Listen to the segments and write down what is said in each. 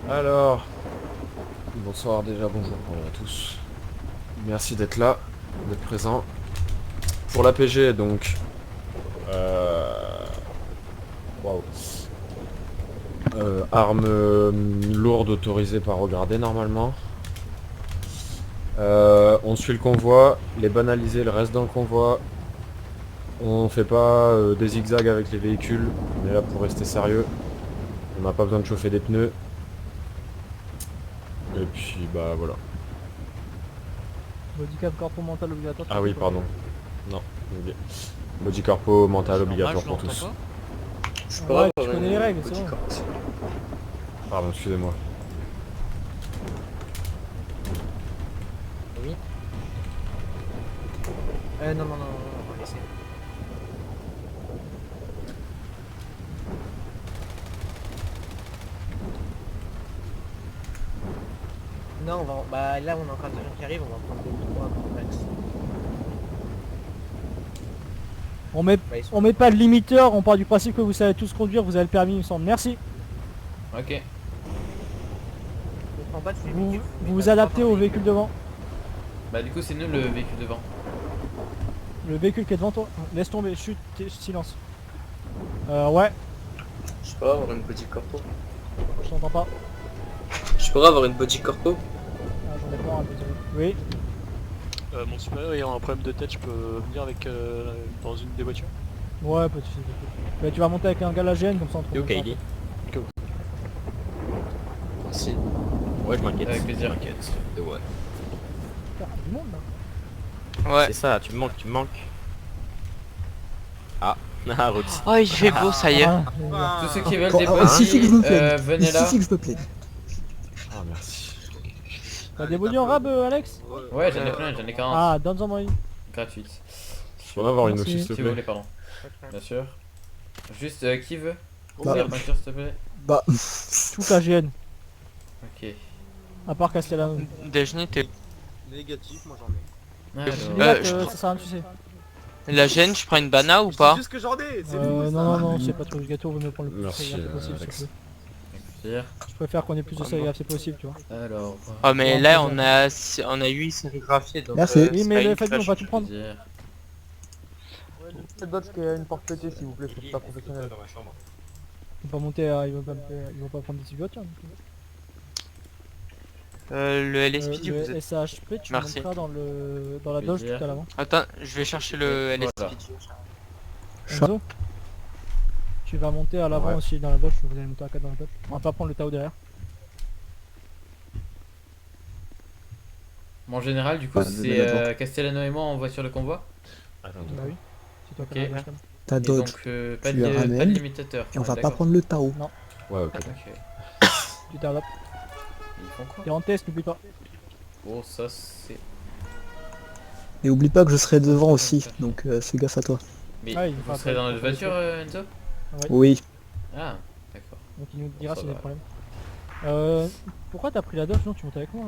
Alors, bonsoir déjà, bonjour à tous. Merci d'être là, d'être présent. Pour l'APG, donc... Waouh. Arme lourde autorisée par regarder normalement. On suit le convoi, les banalisés, le reste dans le convoi. On fait pas des zigzags avec les véhicules, on est là pour rester sérieux. On n'a pas besoin de chauffer des pneus. Et puis bah voilà. Handicap corpo mental obligatoire. Ah oui, pardon. Non, j'ai oublié. Body corpo, mental obligatoire pour normal, je tous. l'entends Ouais, tu connais les règles, c'est bon. Pardon, excusez-moi. Oui. Non, on va laisser. Non, bah là on a encore des gens qui arrivent, on va prendre 2 ou 3 max. Bah, ils sont... On met pas de limiteur, on part du principe que vous savez tous conduire, vous avez le permis il me semble. Merci. Ok. On prend pas de suivi, Vous tu mets vous pas adaptez trois au par véhicule devant. Bah du coup c'est nous le véhicule devant. Le véhicule qui est devant toi. Laisse tomber, chute, silence. Ouais, Je pourrais avoir une body corpo. je t'entends pas. Je pourrais avoir une body corpo. Ah, j'en ai pas un peu. Oui. Mon supérieur ayant un problème de tête, je peux venir avec dans une des voitures. Ouais, pas de soucis. Bah, tu vas monter avec un gars AGN comme ça on trouve. Yo Kylie. Merci. Ouais, je m'inquiète. Avec plaisir. Je m'inquiète. Et ouais. Putain, du monde là. Ouais. C'est ça, tu me manques, tu me manques. Ah, ah, Roxy. Oh, il fait beau, ça y est. Ah, Tous ceux qui veulent Bon, des alors, il suffit que je me body, plaigne. venez Il là. suffit que je me plaigne. Ah merci. T'as des body en rab, Alex? Ouais, j'en ai plein, j'en ai 40. Ah, donne-en moi une. Gratuite. Je peux en avoir une Merci. aussi, s'il Si te vous plaît. voulez, pardon. Bien sûr. Juste, qui veut Bah. ouvrir ma voiture, s'il te plaît? Bah, Tout AGN. Ok. À part Castellano. Déjeuner, t'es. Négatif, moi j'en ai. Alors, Là, je- ça sert à rien, tu sais. La gêne, je prends une bana ou pas? C'est juste que j'en ai, c'est tout. Non, c'est pas trop obligatoire, vaut mieux prendre le plus Merci, sérieux possible. Alex. s'il te plaît. plaisir. Je préfère qu'on ait plus de sérigraphe possible, tu vois. Alors. Oh, mais là, on a 8 sérigraphiés, donc... Merci. c'est Oui, pas mais une les faites, on flash. va tout prendre. Plaisir. Cette box qui a une porte pétée s'il vous plaît, c'est pas professionnel. Ils vont pas monter, ils vont pas prendre des voitures. Le LSPD, vous Le êtes... SHP, tu Merci. monteras dans la doge tout Plaisir. à l'avant. Attends, je vais chercher le Voilà. LSPD. Enzo, tu vas monter à l'avant Ouais. aussi dans la doge, vous allez monter à 4 dans la doge. On va pas prendre le Tao derrière. Bon, en général, du coup, Bah, je vais mettre c'est Castellano et moi en voiture de convoi. Attends, Bah oui. C'est toi qui Ok. as la doge, t'as Et Dodge. donc, pas tu de ramènes, limitateur. Et on Ouais, va pas d'accord. prendre le Tao. Ouais, ok. Ok. tu t'adaptes. Ils font quoi? T'es en test, n'oublie pas. Oh, ça c'est. Et oublie pas que je serai devant aussi, donc fais gaffe à toi. Mais Ouais, il vous fera serez pas- dans il notre fera voiture, pas Enzo? Ouais. Oui. Ah, d'accord. Donc il nous dira Ça s'il y a va. des problèmes. Pourquoi t'as pris la doge? Non, tu montes avec moi.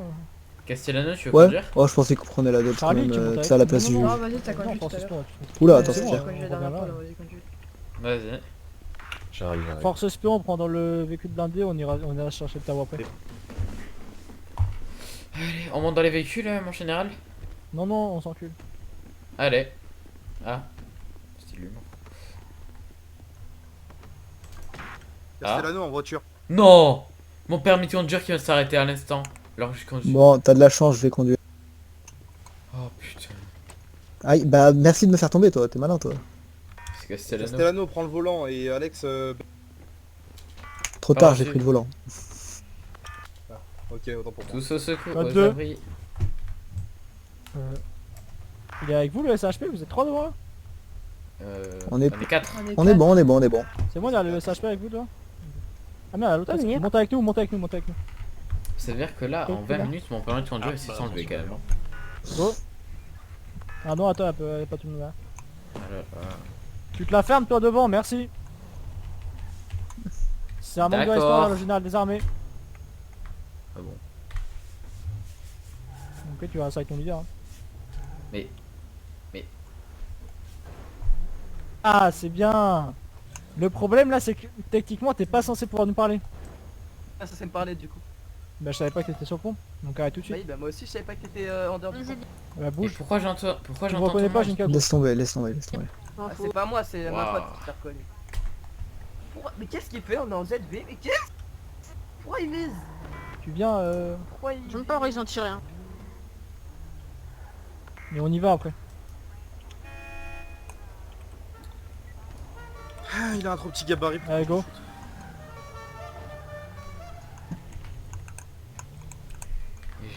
Castellano, tu veux Ouais. conduire? Oh, je pensais qu'on prenait la Dodge quand Charlie, même. tu montes Tu avec sais, à la moi. place du. Non, non, Ah, vas-y, t'as non, conduit Francis, tout à l'heure. toi, Oula, Ouais, attends, c'est c'est bon, clair. on Conduis la revient dernière là. fois, là, vas-y, conduis. Vas-y. J'arrive. Force SP, on prend dans le véhicule blindé, on ira chercher le Tao après. Allez, on monte dans les véhicules, mon général? Non, non, on s'encule. Allez. Ah. C'était l'humour. Castellano en voiture. Non! Mon permis de conduire qui vient de s'arrêter à l'instant. Alors que je conduis. Bon, t'as de la chance, je vais conduire. Oh putain. Aïe, bah merci de me faire tomber, toi, t'es malin, toi. C'est Castellano. Castellano prend le volant et Alex. Trop Ah, tard, j'ai si. pris le volant. Ok, autant pour moi. Tous au secours, Code aux 2. abris. Il est avec vous le SHP, vous êtes 3 devant là? On est- 4. On est bon, on est bon, on est bon. C'est bon, il y a le SHP avec vous toi? Ah merde, l'autre, Pas venir. monte avec nous, monte avec nous, monte avec nous. Ça veut dire que là, en Ok, 20 là. minutes, mon permis de conduire il s'est bah, enlevé bon, quand même. Go. Ah non, attends, elle est pas tout là. Alors, Tu te la fermes toi devant, merci. C'est un manque de D'accord. respect envers le général des armées. Ah bon. Ok, tu vas rester avec ton leader. hein. Mais. Ah, c'est bien. Le problème là, c'est que techniquement, t'es pas censé pouvoir nous parler. Ah, ça me parler du coup. Bah je savais pas que t'étais sur le pont, donc arrête tout de Bah suite. oui, bah moi aussi je savais pas que t'étais en dehors du pont. Bah Et bouge. pourquoi j'entends Tu me reconnais pas, j'ai une cagoule. Laisse tomber, laisse tomber, laisse tomber. Ah, c'est pas moi, c'est ma Waouh. pote qui t'a reconnu. Mais qu'est-ce qu'il fait? On est en ZV, mais qu'est-ce? Pourquoi il vise? Tu viens Pourquoi il... Je ne peux ressentir rien. mais on y va après. Ah, il a un trop petit gabarit. Allez go.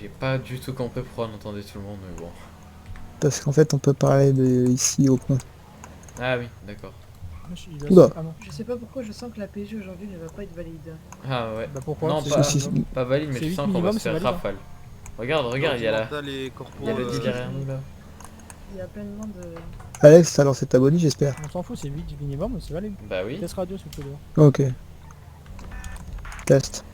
J'ai pas du tout compris pourquoi on entendait tout le monde, mais bon. Parce qu'en fait on peut parler de ici au pont. Ah oui, d'accord. Oula. Ah non. Je sais pas pourquoi je sens que la PG aujourd'hui ne va pas être valide. Ah ouais. Bah pourquoi? Non, C'est pas, si, si. pas valide, mais C'est tu huit sens qu'on va minimum, se c'est faire valide, hein. rafale. Regarde, il y a la... Les corpos, Il y a le 10 derrière nous là. Il y a pleinement de... Alex, t'as lancé ta bonnie, j'espère. On s'en fout, c'est 8 minimum, c'est valide. Bah oui. Test radio s'il te plaît. Ok. Test.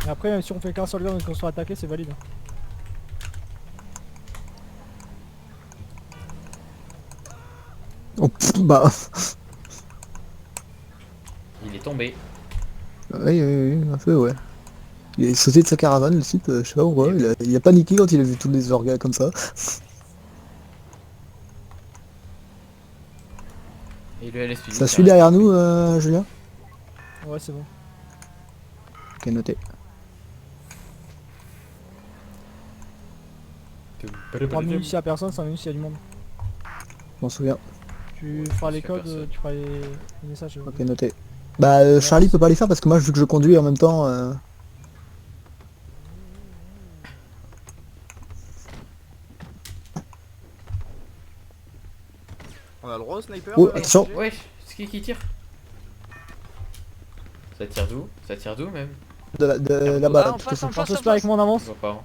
Et après, même si on fait qu'un seul gars et qu'on se fait attaquer, c'est valide. Oh, pff, bah. Il est tombé. Oui, un peu, ouais. Il est sauté de sa caravane, le type, je sais pas pourquoi. Il a paniqué quand il a vu tous les orgas comme ça. Et lui, elle explique. Ça suit derrière nous, Julien? Ouais, c'est bon. Ok, noté. Tu prends minutes s'il y a personne, 5 minutes s'il y a du monde. Je m'en souviens. Tu feras les S'il y a codes, personne. tu feras les messages. Ok, noté. Bah, Charlie peut pas les faire parce que moi, vu que je conduis en même temps... On a le droit au sniper Oh, attention. PG? Wesh, c'est qui tire? Ça tire d'où? Ça tire d'où même? De là-bas, Ah, là, en tout face, ça. en Force face, spé avec moi en avance. Je vois pas.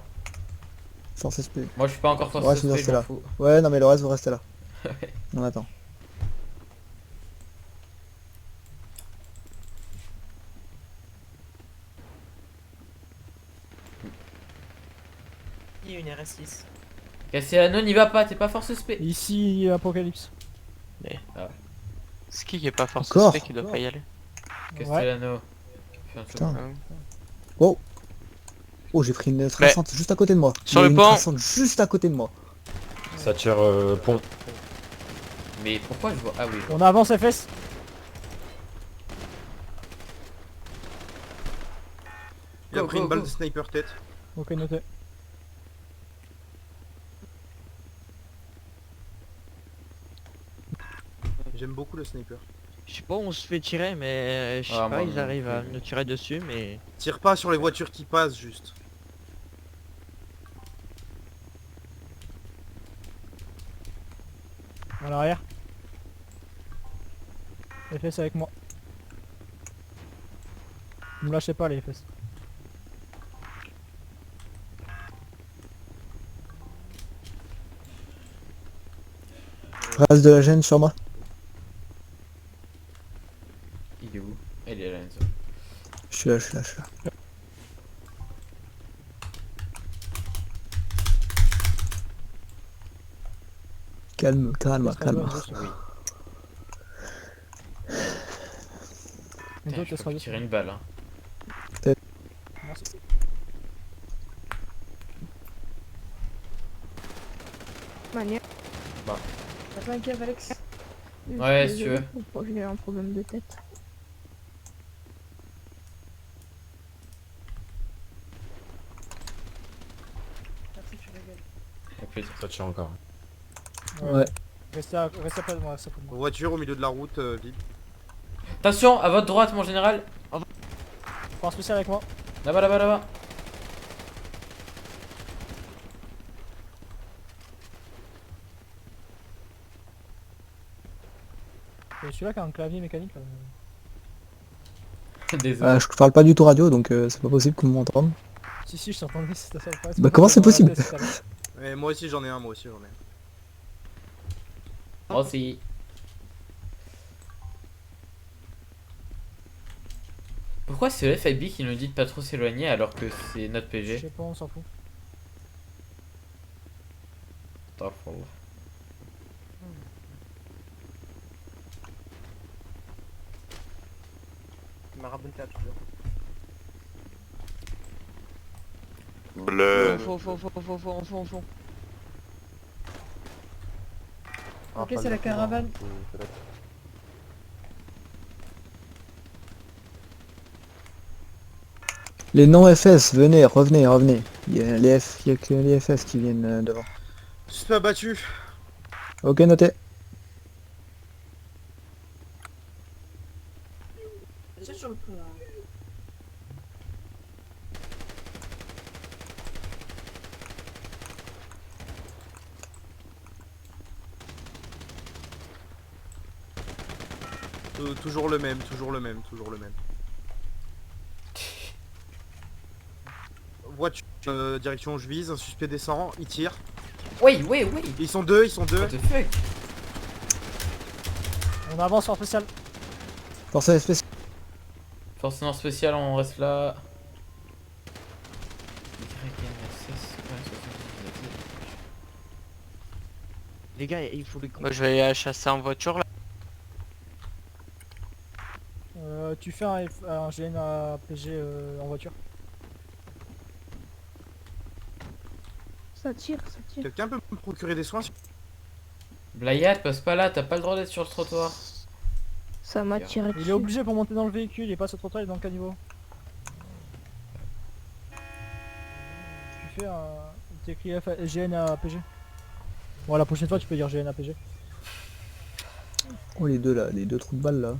Force SP. Moi je suis pas encore force Ouais, SP, sinon, je c'est m'en là. fous. Ouais, non mais le reste, vous restez là. On attend. Il y a une RS6. Castellano, n'y va pas, t'es pas force SP. Ici, Apocalypse. C'est qui est pas force Encore suspect qui doit pas y aller? Castellano. Fais un tour. Putain. Ah. Oh. Oh, j'ai pris une traçante juste à côté de moi. Sur Il y a le une pont. traçante juste à côté de moi. Ça tire pont. Mais pourquoi je vois... Ah oui. On avance FS. Il a Go, pris go, une balle go. de sniper tête. Ok, noté. J'aime beaucoup le sniper. Je sais pas où on se fait tirer, mais je sais Ah, pas, moi, ils non arrivent à plus. nous tirer dessus, mais... Tire pas sur les voitures qui passent juste. En arrière. FS avec moi. Ne me lâchez pas les FS. Reste de la gêne sur moi. Il est où? Il est là, Enzo. Je suis là, je suis là, je suis là. Calme, calme, calme. Oui. Les Putain, autres, je ça peux sera tirer une balle. Hein. Merci. Manu. Bah. T'as pas un câble, Alex? Ouais, si tu veux. J'ai un problème de tête. Merci, tu rigoles. Avec plaisir. Ça tire encore. Ouais. Restez près de moi, restez près de moi. Voiture au milieu de la route, vide. Attention, à votre droite, mon général. Force spéciale avec moi. Là-bas, là-bas, là-bas. Et celui-là qui a un clavier mécanique. Désolé. Je parle pas du tout radio, donc c'est pas possible qu'on m'entende. Si, je t'entendais, c'est ta seule phrase. Bah, comment c'est possible? Et moi aussi j'en ai un, moi aussi j'en ai un. Moi aussi. Pourquoi c'est le FIB qui nous dit de pas trop s'éloigner alors que c'est notre Je PG? sais pas, on s'en fout. Marabunta toujours. Bleu. Faux, en fond. Ok, c'est la caravane. Les non-FS, venez, revenez. Il y a que les FS qui viennent devant. Suspect abattu. Ok, noté. C'est sur le pont. Toujours le même. Voiture, direction je vise, un suspect descend, il tire. Oui. Ils sont deux. What the fuck? On avance en spécial. Force FS. Forcément spécial, on reste là. Les gars, il faut les... Moi je vais aller chasser en voiture là. Tu fais un GN APG en voiture. Ça tire. Quelqu'un peut me procurer des soins? Blayat, passe pas là, t'as pas le droit d'être sur le trottoir. Ça m'a tiré Il est dessus. obligé pour monter dans le véhicule, il est pas sur le trottoir, il est dans le caniveau. Tu fais un... T'écris GN APG. Bon, la prochaine fois tu peux dire GN APG. Oh les deux là, les deux trous de balles là.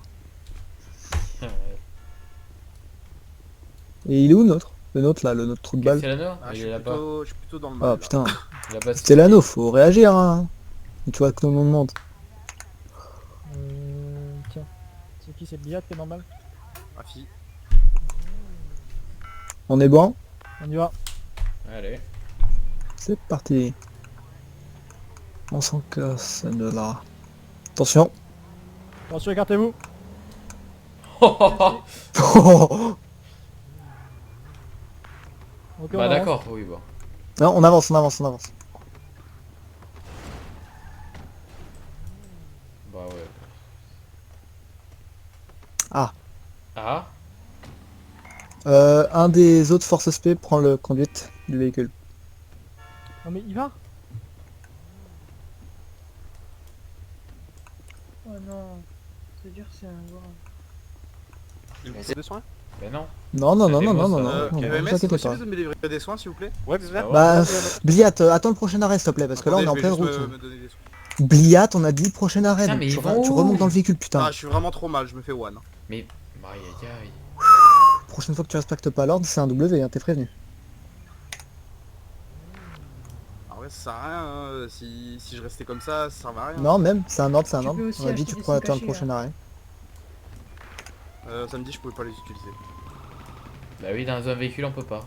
Et il est où le nôtre? Le nôtre là, le nôtre trou de balle. Castellano, Ah, il je est là-bas. suis plutôt dans le mal. Ah là. putain, Là-bas, c'était l'anneau, faut réagir hein. Et tu vois que tout le monde monte. Tiens. C'est qui? C'est Biat qui est normal? Rafi. On est bon? On y va. Allez. C'est parti. On s'en casse de là. Attention. Attention, écartez-vous. Ok, on Bah avance. d'accord, oui bon. Non, on avance. Bah ouais. Ah. Ah. Un des autres forces SP prend le conduite du véhicule. Non mais il va. Oh non. C'est dur, c'est un voir. Une poussée de soins? Mais non. Non, Ça non, démontre, vous KMS, c'est inquiétez possible pas. de me livrer des soins s'il vous plaît? Ouais, c'est ça. Bah, Bliat, attends le prochain arrêt s'il te plaît, parce que là on est en pleine route. Me donner des soins. Bliat, on a dit prochain arrêt, Putain, donc mais tu, ils vont tu où remontes dans le véhicule, putain. Ah, je suis vraiment trop mal, je me fais one. Mais. Aïe aïe aïe. Prochaine fois que tu respectes pas l'ordre, c'est un W, hein, t'es prévenu. Ah ouais, ça sert à rien, hein. Si je restais comme ça servait à rien. Non, même, c'est un ordre, c'est un Tu ordre. peux aussi On a dit acheter tu des pourrais attendre le cachets, prochain arrêt. Samedi, je pouvais pas les utiliser. Bah oui, dans un véhicule on peut pas.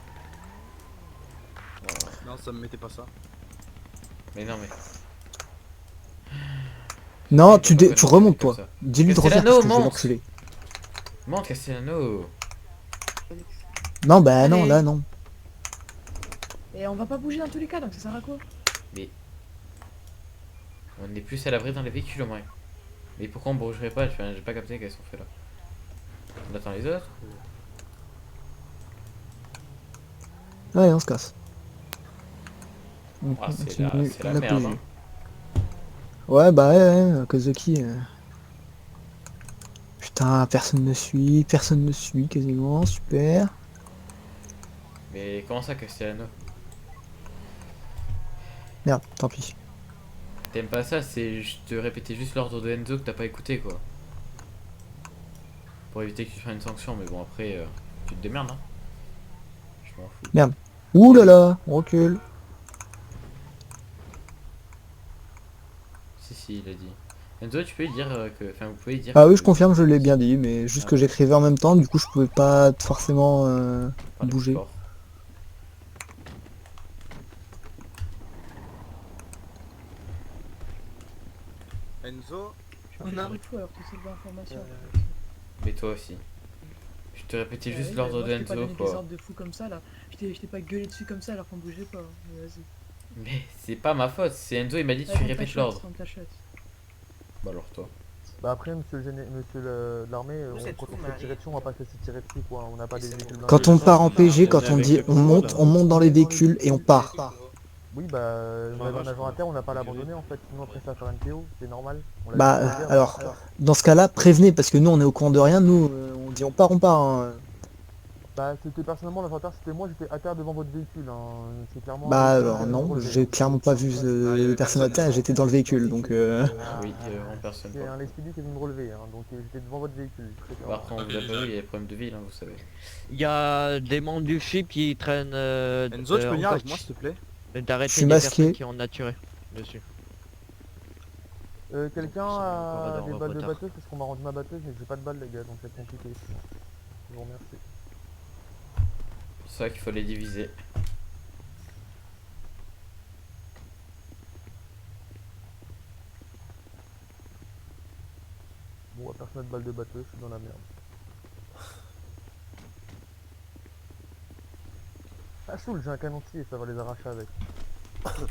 Non, ça me mettait pas ça. Mais non mais. Non, Je peux pas tu faire remontes comme toi. ça. Dis-lui de refaire Castellano, parce que je vais monte. l'enculer. Monte Castellano. Non, bah non, Allez. là non. Et on va pas bouger dans tous les cas, donc ça sert à quoi? On est plus à l'abri dans les véhicules au moins. Mais pourquoi on bougerait pas? J'ai pas capté qu'elles sont faites là. On attend les autres ou... Ouais, on se casse. On Ah, c'est continue la merde. PG. Hein. Ouais, bah ouais, à cause de qui Putain, personne ne suit quasiment, super. Mais comment ça Castellano? Merde, tant pis. T'aimes pas ça? C'est juste de répéter juste l'ordre de Enzo que t'as pas écouté quoi. Pour éviter que tu fasses une sanction, mais bon après tu te démerdes hein. Je m'en fous. Merde. Ouh là là, on recule. Si il a dit. Enzo tu peux lui dire que... Enfin vous pouvez lui dire Ah que- oui, je confirme, je l'ai bien dit, mais juste Ah. que j'écrivais en même temps, du coup je pouvais pas forcément Parler bouger. fort. Enzo, Je suis un truc fou alors que c'est de l'information. Mais toi aussi. Je te répétais juste Ouais, l'ordre moi, de je t'ai pas Enzo donné des quoi. ordres de fou comme ça là. Je t'ai pas gueulé dessus comme ça alors qu'on bougeait pas. Mais vas-y. Mais c'est pas ma faute, c'est Enzo il m'a dit Ouais, tu rentre ta répètes chatte, l'ordre. rentre ta chatte. Bah alors toi. Bah après, monsieur l'armée, c'est quand tout, on se mais fait tirer dessus, on va pas se laisser tirer dessus quoi, on n'a pas des véhicules blindés. Quand on part en PG, quand on dit on monte dans les véhicules et on part. Oui bah, vous avez un agent à terre, on n'a pas l'abandonner en fait, sinon après ça va faire une PO, c'est normal. On l'a Bah dit tout à l'heure. alors, dans ce cas-là, prévenez, parce que nous on est au courant de rien, nous on dit on part, hein. Bah c'était personnellement l'agent à terre, c'était moi, j'étais à terre devant votre véhicule, hein. C'est clairement... Bah alors non, j'ai clairement pas vu personne à terre et j'étais dans le véhicule, donc Oui, il y avait vraiment personne. C'est un LSPD qui est venu me relever, hein, donc j'étais devant votre véhicule. Par contre, vous avez pas vu, il y a des problèmes de ville, hein, vous savez. Il y a des membres du FIP qui traînent. Enzo, tu peux venir avec moi s'il te plaît? D'arrêter Je suis des masqué. personnes qui ont naturé dessus. Quelqu'un On a va des dans balles de retard. batteuse parce qu'on m'a rendu ma batteuse mais j'ai pas de balles les gars donc c'est compliqué. Je vous remercie. C'est ça qu'il faut les diviser. Bon, personne n'a de balles de batteuse, je suis dans la merde. Ah Soul, j'ai un canoncier, ça va les arracher avec. Ah bah,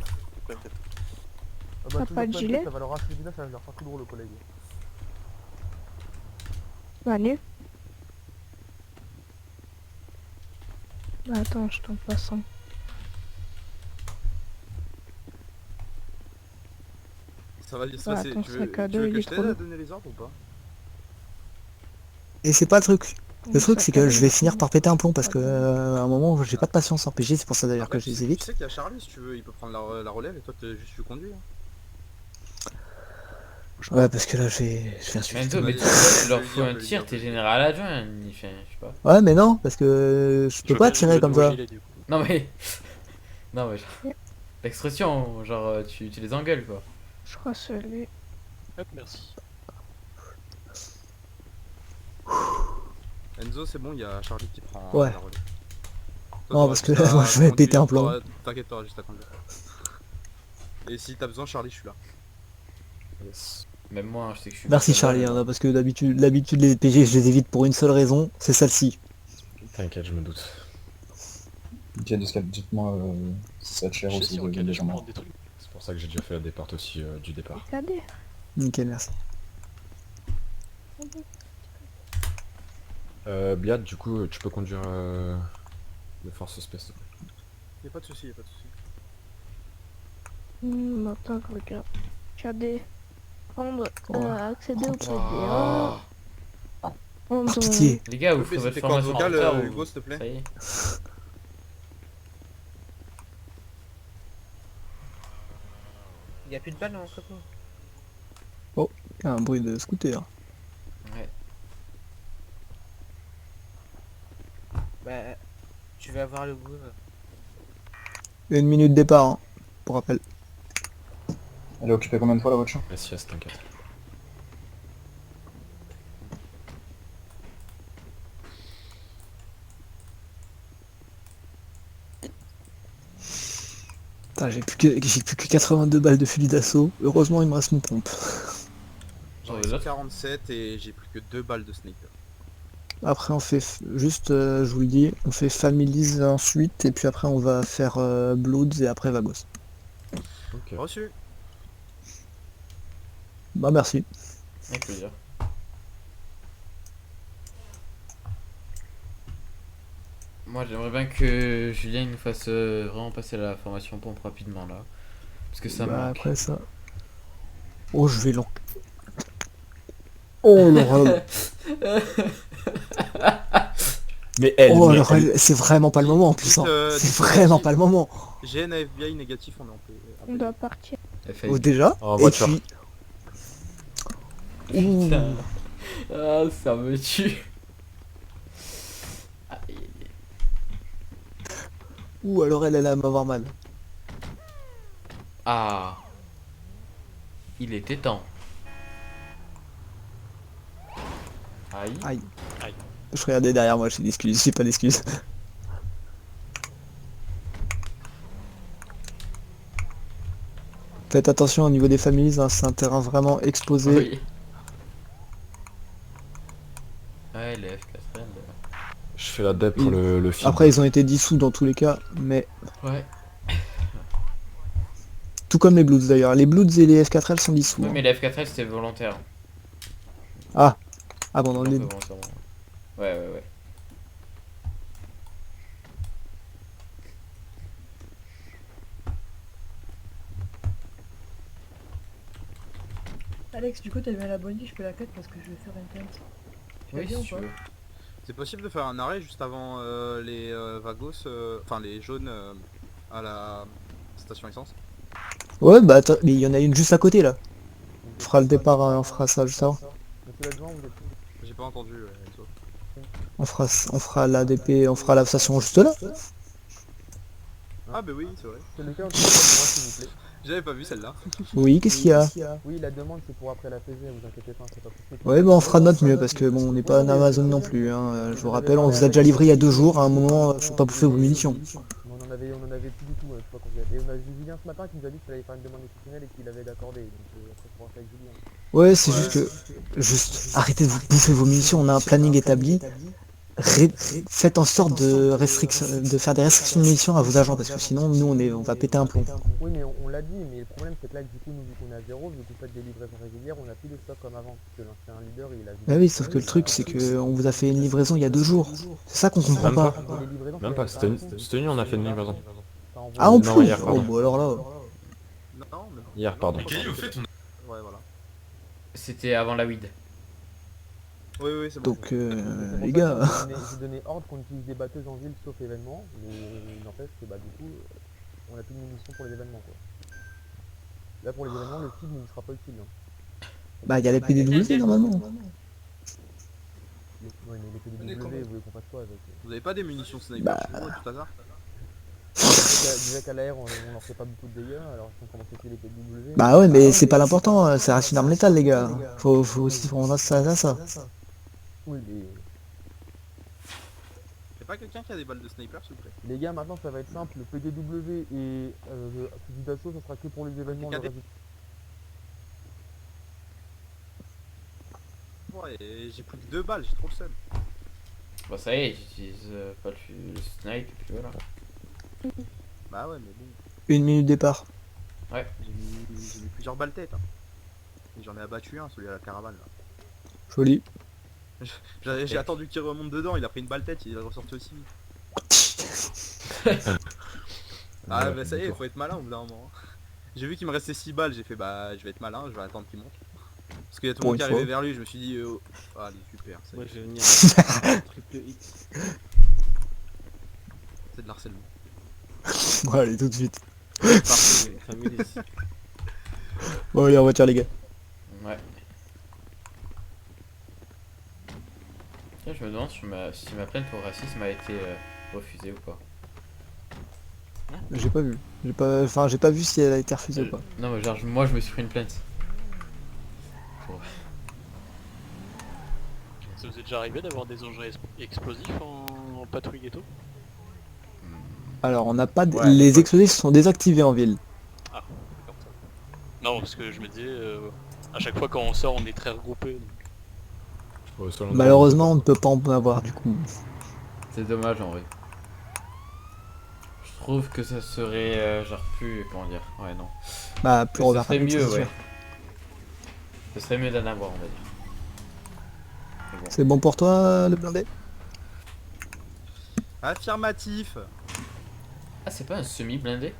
T'as toujours pas de de gilet? ça va leur arracher le gilet, ça va leur faire tout drôle le collègue. Allez. Attends, je t'en passe un. Ça va dire Ah, ça, c'est... ton Tu veux sac à tu dos, veux il que est je trop t'aide à lourd. donner les ordres ou pas? Et c'est pas le truc. Le Mon truc sac c'est à que dos, je vais il est finir trop par péter un plomb parce que à un moment j'ai pas de patience en PG, c'est pour ça d'ailleurs que Après, je tu les sais- évite. Tu sais qu'il y a Charlie si tu veux, il peut prendre la relève et toi t'es juste le conduis. Hein. Ouais parce que là je vais insulter. Enzo, mais Vas-y, tu leur je vais fous le un dire, tir, t'es général adjoint, il fait, je sais pas. Ouais mais non, parce que je peux pas tirer comme ça. Non mais... Non mais... L'expression, genre tu les engueules quoi. Je crois celui. Hop, merci. Enzo, c'est bon, il y a Charlie qui prend Ouais. la relève. Non, parce que là, moi, je vais péter un plomb. T'inquiète, t'auras juste à conduire. Et si t'as besoin, Charlie, je suis là. Yes. Même moi, hein, je sais que je suis... Merci pas Charlie, capable, hein, parce que d'habitude les PG je les évite pour une seule raison, c'est celle-ci. T'inquiète, je me doute. Ok, dites-moi si ça te cher Je sais aussi si on de calait, je légèrement. prends des trucs. C'est pour ça que j'ai déjà fait la départe aussi du départ. Regardez. Nickel, merci. Bliad, du coup, tu peux conduire le Force Space. s'il te plaît. Y'a pas de soucis, y'a pas de soucis. Attends, je regarde. Regardez. Prendre, accéder au PDA. Oh, pitié. Les gars, vous ferez votre formation en retard ou... Hugo, s'il te plaît. Ça y est. Il y a plus de balles dans l'entrepôt. Oh, il y a un bruit de scooter. Ouais. Bah, tu vas avoir le goût. Une minute départ, hein, pour rappel. Elle est occupée combien de fois la voiture? La sieste, t'inquiète. Putain, j'ai plus que 82 balles de fusil d'assaut. Heureusement, il me reste une pompe. J'en ai 47 et j'ai plus que 2 balles de sniper. Après, on fait juste, je vous le dis, on fait Families ensuite, et puis après, on va faire Bloods et après Vagos. Ok. Reçu. Bah, merci. Avec plaisir. Moi j'aimerais bien que Julien nous fasse vraiment passer la formation pompe rapidement là. Parce que ça Bah, manque. après ça. Oh, je vais l'en. Oh, l'horreur. Mais elle, Oh, mais alors, elle- c'est vraiment pas le moment en plus. Hein. C'est vraiment pas le moment. J'ai un FBI négatif, on est en paix. On doit partir. Oh, déjà. En Et voiture. puis. Putain. Ah, ça me tue. Aïe. Ouh, alors elle allait m'avoir mal. Ah. Il était temps. Aïe. Aïe. Je regardais derrière moi, j'ai d'excuses, j'ai pas d'excuses. Faites attention au niveau des familles, hein, c'est un terrain vraiment exposé. Oui. Ouais, les F4L. Je fais la dep pour le film. Après, ils ont été dissous dans tous les cas, mais Ouais. tout comme les Bloods d'ailleurs. Les Bloods et les F4L sont dissous. Oui, hein. mais les F4L c'était volontaire. Ah. Ah bon, dans le Donc, nid. bon, c'est bon. Ouais. Alex, du coup, t'as mis à la bonne je fais la quête parce que je vais faire une plainte. Tu vas Oui, bien si ou tu pas veux. C'est possible de faire un arrêt juste avant les vagos, enfin les jaunes à la station essence. Ouais, bah attends, mais il y en a une juste à côté là. On fera le départ, on fera ça juste avant. Monsieur l'adjoint, vous êtes... J'ai pas entendu Enzo. On fera la DP, on fera la station juste là. Ah bah oui, c'est vrai. C'est le cas, en tout cas, pour moi, s'il vous plaît. J'avais pas vu celle-là. Oui, qu'est-ce qu'il y a? Oui, la demande, c'est pour après la PG, vous inquiétez pas, c'est pas possible. Ouais, bah on fera de notre mieux parce que bon, on n'est pas un Amazon non plus. Hein. Je vous rappelle, on vous a déjà livré il y a 2 jours. À un moment, faut pas bouffer vos munitions. On en avait plus du tout, je sais pas combien. Et on a vu Julien ce matin qui nous a dit qu'il fallait faire une demande exceptionnelle et qu'il avait d'accordé. Donc après, il faudra faire avec Julien. Ouais, c'est juste que... Juste, arrêtez de vous bouffer vos munitions, on a un planning établi. Faites en sorte de faire des restrictions de munitions à vos agents parce que sinon, nous, on va péter un plomb. Oui, mais on l'a dit, mais le problème c'est que là, du coup, nous, vu qu'on est à 0, vu que vous faites des livraisons régulières, on n'a plus de stock comme avant. Parce que l'ancien leader, il a vu... Bah oui, sauf que le truc, c'est que on vous a fait une livraison il y a 2 jours. C'est ça qu'on comprend pas. Même pas, cette nuit on a fait une livraison. Ah, en Non, plus. hier, Oh, pardon. bah alors là... Non, mais... Hier, pardon. Ouais, voilà. C'était avant la weed. Oui, oui, c'est bon. Donc, les gars... J'ai donné ordre qu'on utilise des batteuses en ville sauf événement, mais il n'empêche que bah du coup, on a plus de munitions pour les événements quoi. Là pour les événements, le feed ne sera pas utile. Hein. Bah, il y a les PDW normalement. Ouais, mais les PDW, vous voulez qu'on fasse quoi avec Vous avez pas des munitions sniper Bah... chez vous, à tout hasard? Déjà qu'à l'AR, on leur fait pas beaucoup de dégâts, alors si on commence à essayer les PDW... Bah ouais, mais c'est pas l'important, ça reste une arme létale, les gars. Faut aussi prendre ça à ça. Oui, mais... Y'a pas quelqu'un qui a des balles de sniper, s'il vous plaît? Les gars, maintenant ça va être simple, le PDW et le fusil d'assaut, ça sera que pour les événements. Ouais, et j'ai plus que 2 balles, j'ai trop le seum. Bah ça y est, j'utilise pas le snipe et puis voilà. Bah ouais, mais bon. 1 minute départ. Ouais. J'ai mis plusieurs balles tête. Hein. Et j'en ai abattu un, celui à la caravane là. Joli. J'ai attendu qu'il remonte dedans, il a pris une balle tête, il est ressorti aussi vite. Ah bah ça y est, faut être malin au bout d'un moment. J'ai vu qu'il me restait 6 balles, j'ai fait bah je vais être malin, je vais attendre qu'il monte. Parce qu'il y a tout le monde qui arrivait vers lui, je me suis dit oh, allez super. Moi je vais venir triple X. C'est de l'harcèlement. Bon allez, tout de suite. Parfait. Bon allez, en voiture les gars. Ouais. Tiens, je me demande si ma plainte pour racisme a été refusée ou pas. J'ai pas vu. J'ai pas vu si elle a été refusée ou pas. Non mais genre moi je me suis pris une plainte. Ça vous est déjà arrivé d'avoir des engins explosifs en patrouille et tout? Alors on n'a pas... les explosifs sont désactivés en ville. Ah, d'accord. Non, parce que je me disais, à chaque fois quand on sort on est très regroupés. Malheureusement on ne peut pas en avoir du coup. C'est dommage en vrai. Je trouve que ça serait genre plus... comment dire? Ouais non. Bah plus ça serait mieux ouais. Ce serait mieux d'en avoir on va dire. Bon. C'est bon pour toi le blindé? Affirmatif. Ah c'est pas un semi-blindé?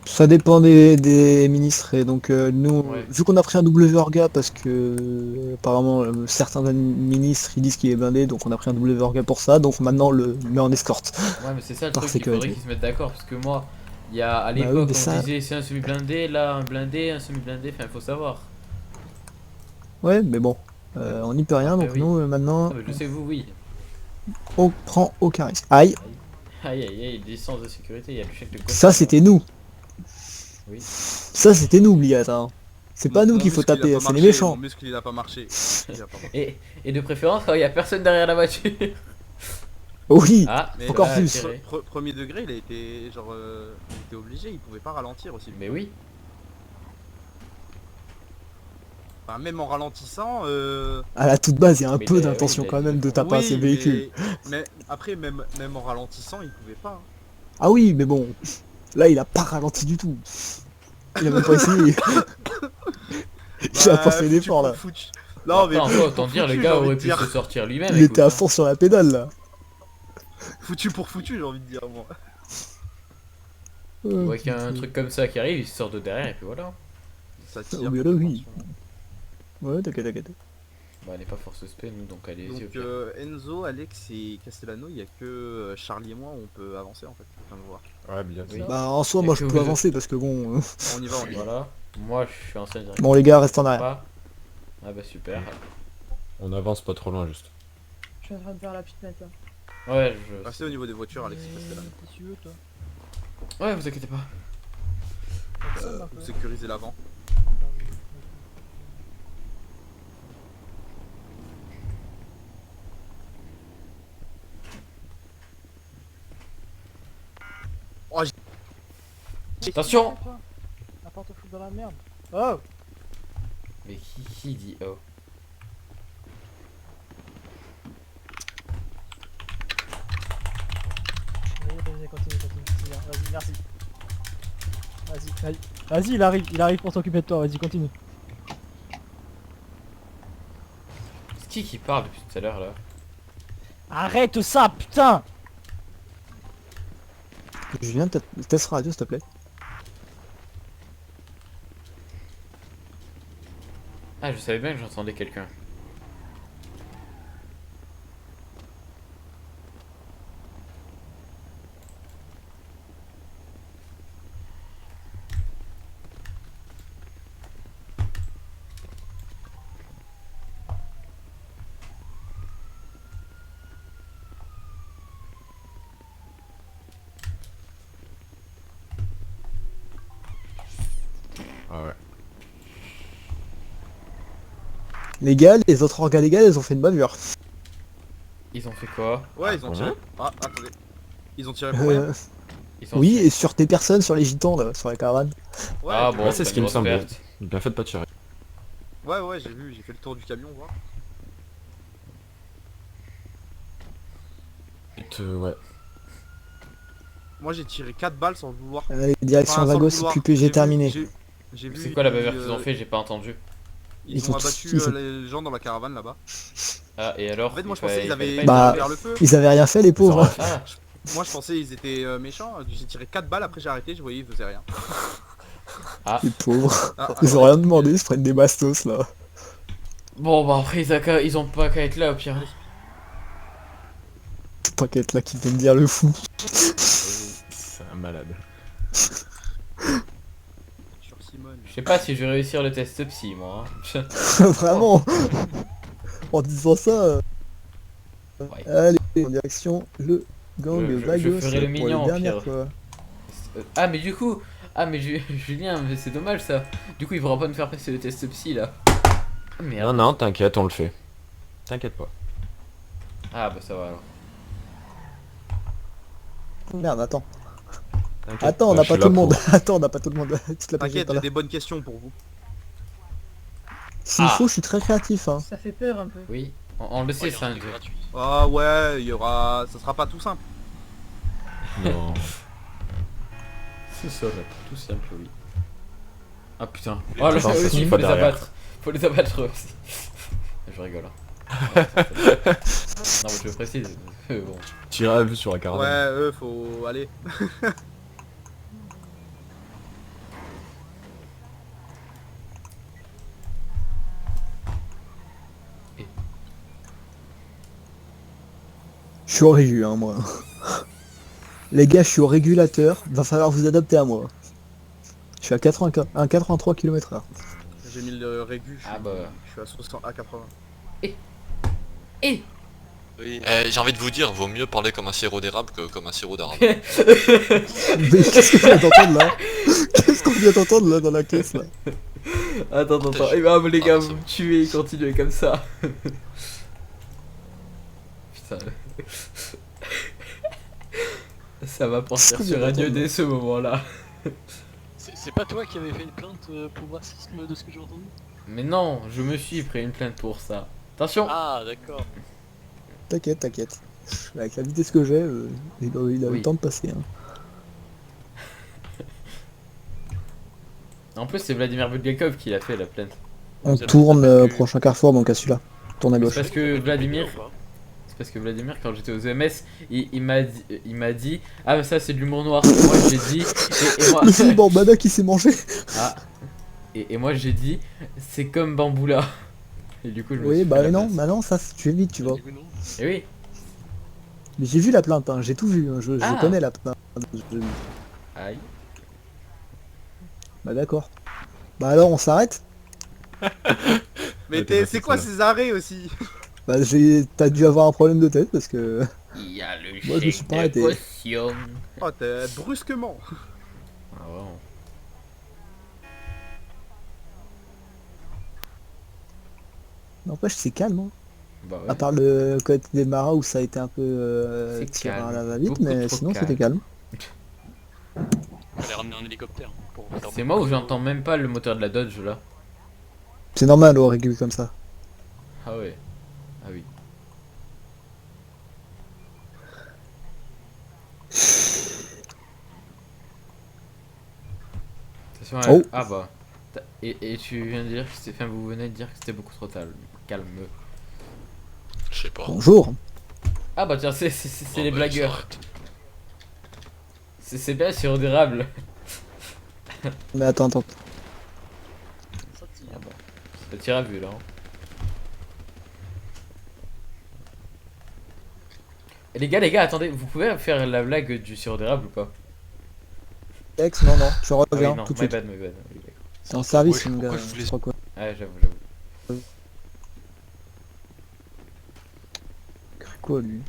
Ça dépend des ministres et donc nous, vu qu'on a pris un W Orga parce que apparemment certains ministres ils disent qu'il est blindé donc on a pris un W Orga pour ça donc maintenant on le met en escorte. Ouais mais c'est ça le truc, il faudrait qu'ils se mettent d'accord parce que moi, il y a à l'époque on disait c'est un semi-blindé, là un blindé, un semi-blindé, enfin il faut savoir. Ouais mais bon, on n'y peut rien donc nous maintenant... je sais vous oui. On prend aucun risque. Aïe. Aïe aïe aïe, licence de sécurité, il y a le chèque de ça c'était nous. Oui. Ça c'était nous Bliat hein. C'est pas nous qu'il faut taper, c'est les méchants. Mon muscle il a pas marché. Et de préférence quand il y a personne derrière la voiture. Oui, mais encore plus. Premier degré il a été genre il était obligé, il pouvait pas ralentir aussi. Mais oui. Enfin, même en ralentissant à la toute base il y a un peu d'intention quand même de taper ces véhicules. Mais après même en ralentissant il pouvait pas. Ah oui mais bon, là il a pas ralenti du tout. Il a même pas essayé. Il a pas fait d'effort là. Non mais autant dire, le gars aurait pu se sortir lui-même. Il était à fond sur la pédale là. Foutu pour foutu, j'ai envie de dire moi. On voit qu'il y a un truc comme ça qui arrive, il sort de derrière et puis voilà. Ça tire. Oui. Ouais, t'inquiète. Bah, on n'est pas force spé nous, donc allez-y. Donc Enzo, Alex et Castellano, il y a que Charlie et moi où on peut avancer en fait. Je viens de voir. Ouais, bien sûr. Bah en soi, moi je peux avancer parce que bon. On y va. Voilà. Moi je suis en scène directe. Bon les gars, restez en arrière. Ah bah super. On avance pas trop loin juste. Je suis en train de faire la petite mètre là. Ouais, Restez au niveau des voitures, Alex et Castellano. Qu'est-ce que tu veux toi? Ouais, vous inquiétez pas. Vous sécurisez l'avant. Oh, attention. La porte fout dans la merde. Oh. Mais qui dit oh? Vas-y, continue. Vas-y, merci. Vas-y, il arrive pour s'occuper de toi, vas-y, continue. C'est qui parle depuis tout à l'heure là? Arrête ça, putain! Julien, teste radio s'il te plaît. Ah, je savais bien que j'entendais quelqu'un. Ah ouais. Les gars, les autres organes légales, ils ont fait une bavure. Ils ont fait quoi? Ouais, ils ont tiré. Ah, attendez. Ils ont tiré pour rien. Oui, et sur tes personnes, sur les gitans là, sur la caravane. Ouais, ah bon, c'est ce qui me semble. Bien fait de pas tirer. Ouais, j'ai vu, j'ai fait le tour du camion, voir. Ouais. Moi j'ai tiré 4 balles sans le vouloir. Allez, direction Vagos, j'ai terminé. C'est quoi la bavure qu'ils ont fait? J'ai pas entendu. Ils ont abattu les gens dans la caravane là-bas. Ah, et alors? En fait, moi je pensais qu'ils avaient ouvert le feu. Ils avaient rien fait les pauvres. Moi je pensais ils étaient méchants. J'ai tiré 4 balles, après j'ai arrêté, je voyais ils faisaient rien. Ah. Les pauvres. Ils ont rien demandé, ils se prennent des bastos là. Bon bah après ils ont pas qu'à être là au pire. Pas qu'à être là qui vient de dire le fou. C'est un malade. Je sais pas si je vais réussir le test psy moi. Hein. Vraiment. En disant ça. Ouais. Allez, en direction le gang Vagos. Je ferai le mignon pour les dernières, quoi. Ah mais du coup, Julien, c'est dommage ça. Du coup il pourra pas nous faire passer le test psy là. Merde. Non, t'inquiète, on le fait. T'inquiète pas. Ah bah ça va alors. Merde, attends. Attends, on n'a pas tout le monde. Attends, on n'a pas tout le monde. T'inquiète, j'ai des bonnes questions pour vous. S'il faut, je suis très créatif. Hein. Ça fait peur un peu. Oui, on le sait, ça. Ah ouais, il y aura... Ça sera pas tout simple. Non. C'est ça, tout simple, oui. Ah putain. Oh là, aussi, il faut les abattre. Faut les abattre aussi. Je rigole. Non, mais je précise. Bon. Tirer à vue sur la caravane. Ouais, faut aller. Je suis au régu, hein, moi. Les gars, je suis au régulateur. Va falloir vous adapter à moi. Je suis à 83 km/h. J'ai mis le régu. Ah bah. Je suis à 60 à 80. Et oui, j'ai envie de vous dire, vaut mieux parler comme un sirop d'érable que comme un sirop d'arabe. Mais qu'est-ce qu'on vient d'entendre là? Qu'est-ce qu'on vient d'entendre là dans la caisse là? Attends. Eh ben les gars, vous me tuez, continuez comme ça. Putain. Ça va partir sur Radio dès ce moment-là. C'est pas toi qui avais fait une plainte pour racisme de ce que j'ai entendu? Mais non, je me suis pris une plainte pour ça. Attention! Ah d'accord. T'inquiète. Avec la vitesse que j'ai, il a eu le temps de passer. Hein. En plus, c'est Vladimir Bulgakov qui l'a fait la plainte. On Vous avez tourne pas au pu- prochain carrefour, donc à celui-là. Tourne à C'est gauche. parce que Vladimir, ou pas c'est parce que Vladimir, quand j'étais aux EMS, il m'a dit, ah mais ça c'est de l'humour noir. Moi j'ai dit, et moi, Le film Bambada qui s'est mangé. ah, et moi j'ai dit, c'est comme Bamboula. Et du coup je me Oui, suis bah fait la non, place. bah non, ça tu évites, tu vois. Du coup, non. Et oui. Mais j'ai vu la plainte, hein, j'ai tout vu, hein, je Ah. connais la plainte. Aïe. Bah d'accord. Bah alors on s'arrête. Mais t'es pas c'est quoi fait, ces arrêts aussi? Bah t'as dû avoir un problème de tête parce que... Il y a le Moi, je me suis chèque pas de arrêté. caution. Oh, t'es brusquement. Ah vraiment. N'empêche c'est calme, hein. Bah ouais. À part le côté des maras où ça a été un peu C'est tiré à calme. la va-vite, Beaucoup mais trop sinon calme. c'était calme. Fallait ramener un hélicoptère pour faire C'est moi où j'entends même pas le moteur de la Dodge là. C'est normal au régule comme ça. Ah ouais. Ah oui. Attention, Oh. ah bah. Et tu viens de dire que c'était... Enfin, vous venez de dire que c'était beaucoup trop calme. Je sais pas. Bonjour. Ah bah tiens, c'est Oh, les bah, blagueurs. s'arrête. C'est bien sur durable. Mais attends. Ah bah. Ça tire à vue là. Hein. Et les gars, attendez, vous pouvez faire la blague du sirop d'érable ou pas? Ex, non, tu Ah reviens oui, non, tout de my suite. bad. Oui, d'accord. C'est en service, Ouais, mon gars. pourquoi je voulais- je crois quoi. Ah, j'avoue. Quoi lui?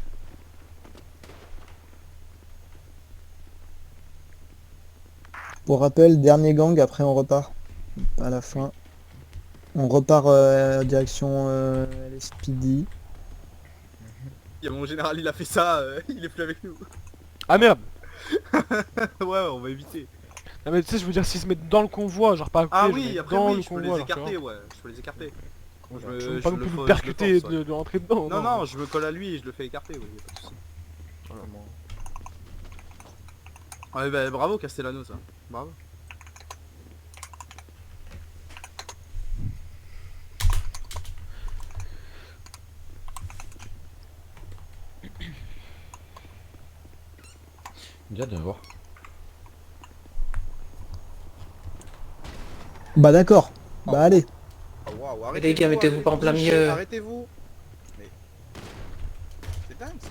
Pour rappel, dernier gang, après on repart. À la fin. On repart direction LSPD. Il y a mon général, il a fait ça, il est plus avec nous. Ah merde. Ouais, on va éviter. Non mais tu sais, je veux dire, s'ils se mettent dans le convoi, genre pas à côté, Ah je oui, mets après dans oui, le je peux convoi, les genre, tu écarter, vois. ouais, je peux les écarter. Je Je veux me- pas je non le plus fais- me je percuter le force, ouais. de rentrer dedans. Non, je me colle à lui et je le fais écarter, oui, y a pas de soucis. Ouais, bah bravo Castellano, ça. Bravo. Bien de voir. Bah d'accord. Bah allez. Ah, waouh, Mais les gars, mettez-vous pas en plein milieu. Arrêtez-vous. Mais... C'est dingue, ça.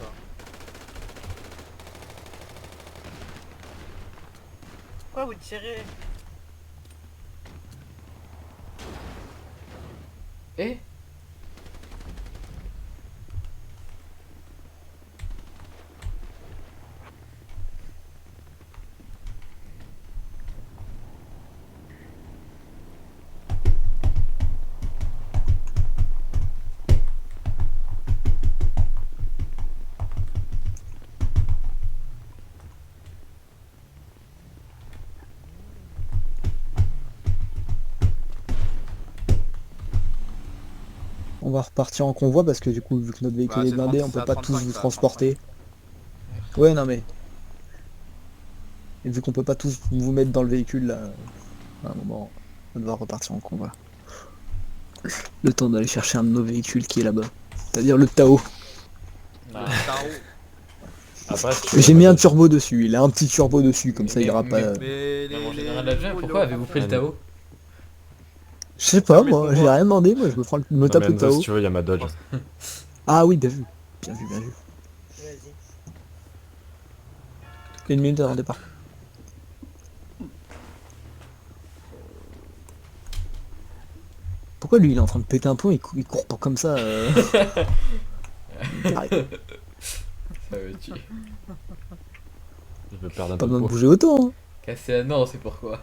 Pourquoi vous tirez? Eh? On va repartir en convoi parce que du coup, vu que notre véhicule Bah, est c'est blindé, 30, on c'est peut à pas 35, tous vous ça, transporter. Ouais, non mais... Et vu qu'on peut pas tous vous mettre dans le véhicule, là, à un moment, on va repartir en convoi. Le temps d'aller chercher un de nos véhicules qui est là-bas. C'est-à-dire le Tao. Après, J'ai mis un turbo dessus, il a un petit turbo dessus, comme ça il ira pas... Mais Maman général adjoint, pourquoi avez-vous pris le Tao? Je sais pas, moi, j'ai rien demandé, moi je me prends me tape le Tao. Si tu veux, il y a ma Dodge. Ah oui, bien vu. Bien vu, bien vu. Vas-y. 1 minute avant le départ. Pourquoi lui il est en train de péter un plomb, il court pas comme ça Arrête. Ça me tue. Je vais perdre un Pas peu de besoin de poids. bouger autant hein. Casser non, c'est pourquoi.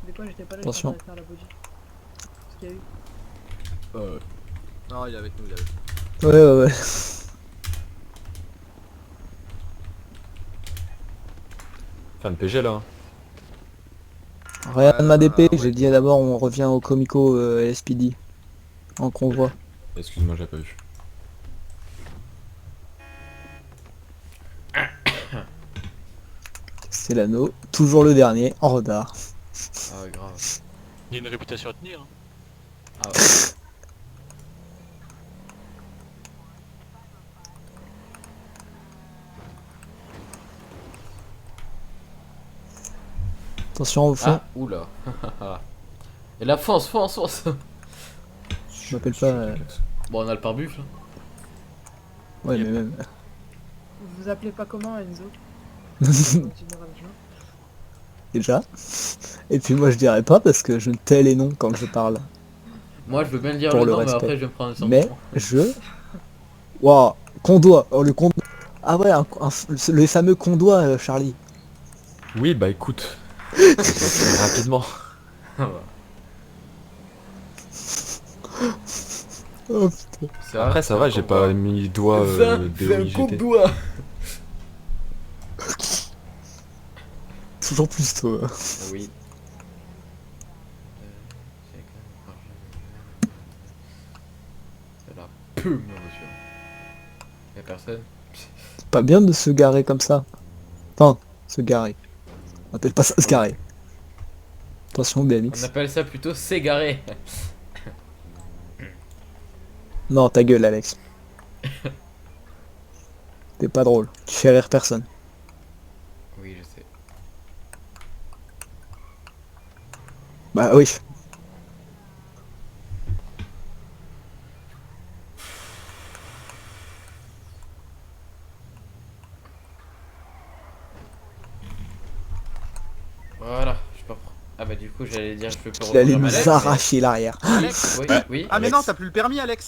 De quoi j'étais pas là, Attention. j'étais en train de faire la bougie. Qu'est-ce qu'il y a eu? Non, il est avec nous, il est avec nous. Ouais. Fin de PG là. Hein. Rien de ma DP, j'ai dit d'abord on revient au Comico LSPD. En convoi. Excuse-moi, j'ai pas vu. C'est l'anneau, toujours le dernier, en retard. Ah grave. Il y a une réputation à tenir. Hein. Ah ouais. Attention au fond. Ah, oula. Et là, fonce. Je m'appelle pas... Bon, on a le pare-buffle. Ouais, mais même... Vous vous appelez pas comment, Enzo? Déjà. Et puis moi je dirais pas parce que je tais les noms quand je parle. Moi, je veux bien le dire Pour le le nom, mais respect. après, je vais me prendre un Mais je... Waouh, Condois. Oh, le Condois. Ah ouais, le fameux Condois, Charlie. Oui, bah écoute. Rapidement. Oh putain. Après ça va, j'ai pas mis doigt C'est un coup de doigt. Toujours plus toi. Oui. C'est la plume, monsieur. Y'a personne. Pas bien de se garer comme ça. Enfin, se garer. On appelle pas ça se garer. Attention BMX. On appelle ça plutôt s'égarer. Non, ta gueule Alex. T'es pas drôle. Tu fais rire personne. Oui, je sais. Bah oui. Voilà, je peux reprendre. Ah bah du coup j'allais dire je peux Il allait reprendre nous Alex, arracher l'arrière. Alex Oui, oui. Ah mais Alex. non, t'as plus le permis, Alex.